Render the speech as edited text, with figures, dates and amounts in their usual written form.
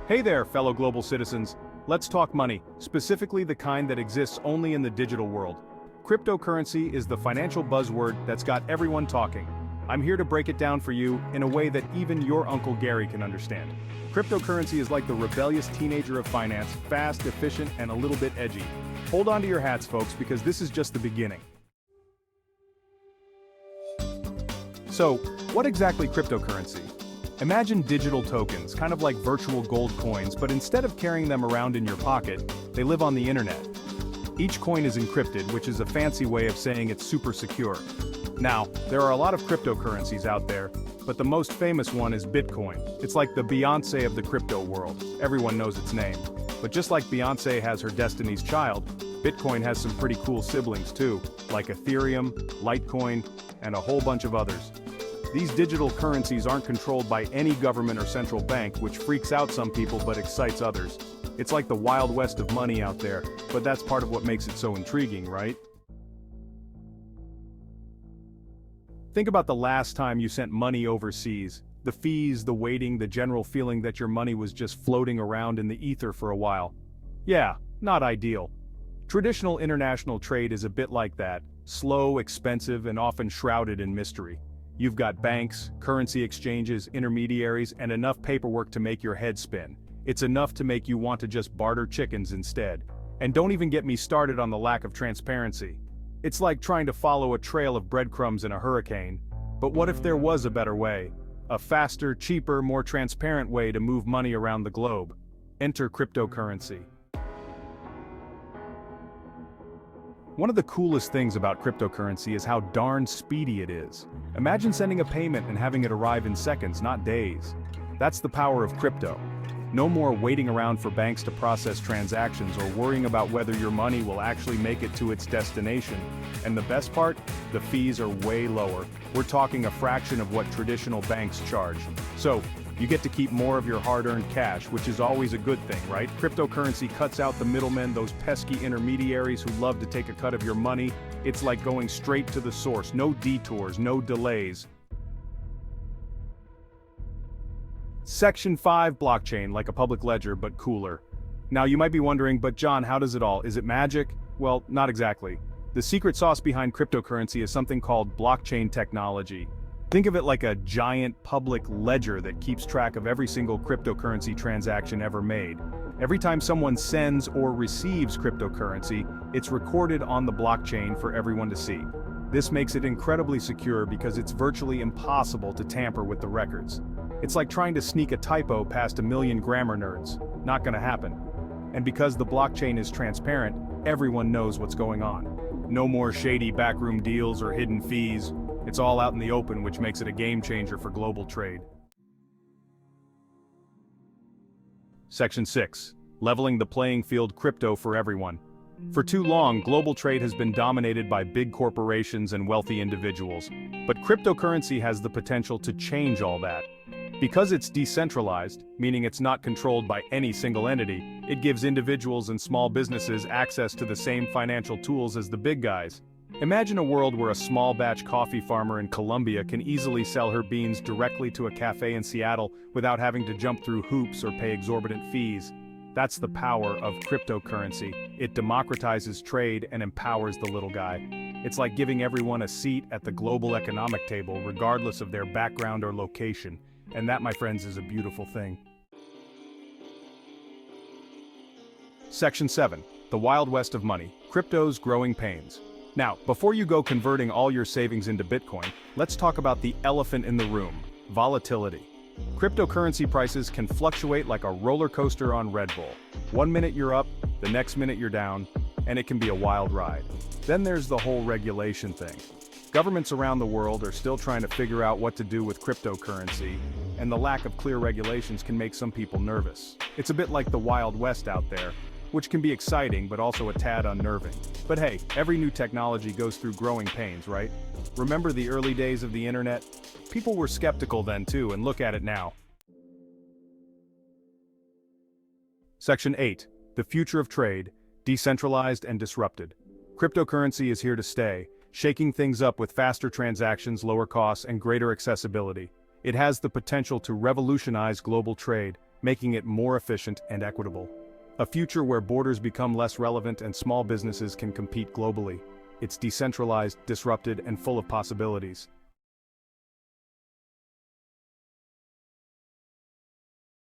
Hey there, fellow global citizens. Let's talk money, specifically the kind that exists only in the digital world. Cryptocurrency is the financial buzzword that's got everyone talking. I'm here to break it down for you in a way that even your Uncle Gary can understand. Cryptocurrency is like the rebellious teenager of finance, fast, efficient, and a little bit edgy. Hold on to your hats, folks, because this is just the beginning. So, what exactly cryptocurrency? Imagine digital tokens, kind of like virtual gold coins, but instead of carrying them around in your pocket, they live on the internet. Each coin is encrypted, which is a fancy way of saying it's super secure. Now, there are a lot of cryptocurrencies out there, but the most famous one is Bitcoin. It's like the Beyoncé of the crypto world. Everyone knows its name. But just like Beyoncé has her Destiny's Child, Bitcoin has some pretty cool siblings too, like Ethereum, Litecoin, and a whole bunch of others. These digital currencies aren't controlled by any government or central bank, which freaks out some people but excites others. It's like the Wild West of money out there, but that's part of what makes it so intriguing, right? Think about the last time you sent money overseas. The fees, the waiting, the general feeling that your money was just floating around in the ether for a while. Yeah, not ideal. Traditional international trade is a bit like that, slow, expensive, and often shrouded in mystery. You've got banks, currency exchanges, intermediaries, and enough paperwork to make your head spin. It's enough to make you want to just barter chickens instead. And don't even get me started on the lack of transparency. It's like trying to follow a trail of breadcrumbs in a hurricane. But what if there was a better way? A faster, cheaper, more transparent way to move money around the globe. Enter cryptocurrency. One of the coolest things about cryptocurrency is how darn speedy it is. Imagine sending a payment and having it arrive in seconds, not days. That's the power of crypto. No more waiting around for banks to process transactions or worrying about whether your money will actually make it to its destination. And the best part? The fees are way lower. We're talking a fraction of what traditional banks charge. So, you get to keep more of your hard-earned cash, which is always a good thing, right? Cryptocurrency cuts out the middlemen, those pesky intermediaries who love to take a cut of your money. It's like going straight to the source, no detours, no delays. Section 5 blockchain, like a public ledger, but cooler. Now you might be wondering, but John, how does it all? Is it magic? Well, not exactly. The secret sauce behind cryptocurrency is something called blockchain technology. Think of it like a giant public ledger that keeps track of every single cryptocurrency transaction ever made. Every time someone sends or receives cryptocurrency, it's recorded on the blockchain for everyone to see. This makes it incredibly secure because it's virtually impossible to tamper with the records. It's like trying to sneak a typo past a million grammar nerds. Not gonna happen. And because the blockchain is transparent, everyone knows what's going on. No more shady backroom deals or hidden fees. It's all out in the open, which makes it a game changer for global trade. Section 6. Leveling the playing field, crypto for everyone. For too long, global trade has been dominated by big corporations and wealthy individuals. But cryptocurrency has the potential to change all that. Because it's decentralized, meaning it's not controlled by any single entity, it gives individuals and small businesses access to the same financial tools as the big guys. Imagine a world where a small batch coffee farmer in Colombia can easily sell her beans directly to a cafe in Seattle without having to jump through hoops or pay exorbitant fees. That's the power of cryptocurrency. It democratizes trade and empowers the little guy. It's like giving everyone a seat at the global economic table, regardless of their background or location. And that, my friends, is a beautiful thing. Section 7. The Wild West of Money. Crypto's Growing Pains. Now, before you go converting all your savings into Bitcoin, let's talk about the elephant in the room: volatility. Cryptocurrency prices can fluctuate like a roller coaster on Red Bull. One minute you're up, the next minute you're down, and it can be a wild ride. Then there's the whole regulation thing. Governments around the world are still trying to figure out what to do with cryptocurrency, and the lack of clear regulations can make some people nervous. It's a bit like the Wild West out there, which can be exciting but also a tad unnerving. But hey, every new technology goes through growing pains, right? Remember the early days of the internet? People were skeptical then too, and look at it now. Section 8. The Future of Trade, Decentralized and Disrupted. Cryptocurrency is here to stay, shaking things up with faster transactions, lower costs, and greater accessibility. It has the potential to revolutionize global trade, making it more efficient and equitable. A future where borders become less relevant and small businesses can compete globally. It's decentralized, disrupted, and full of possibilities.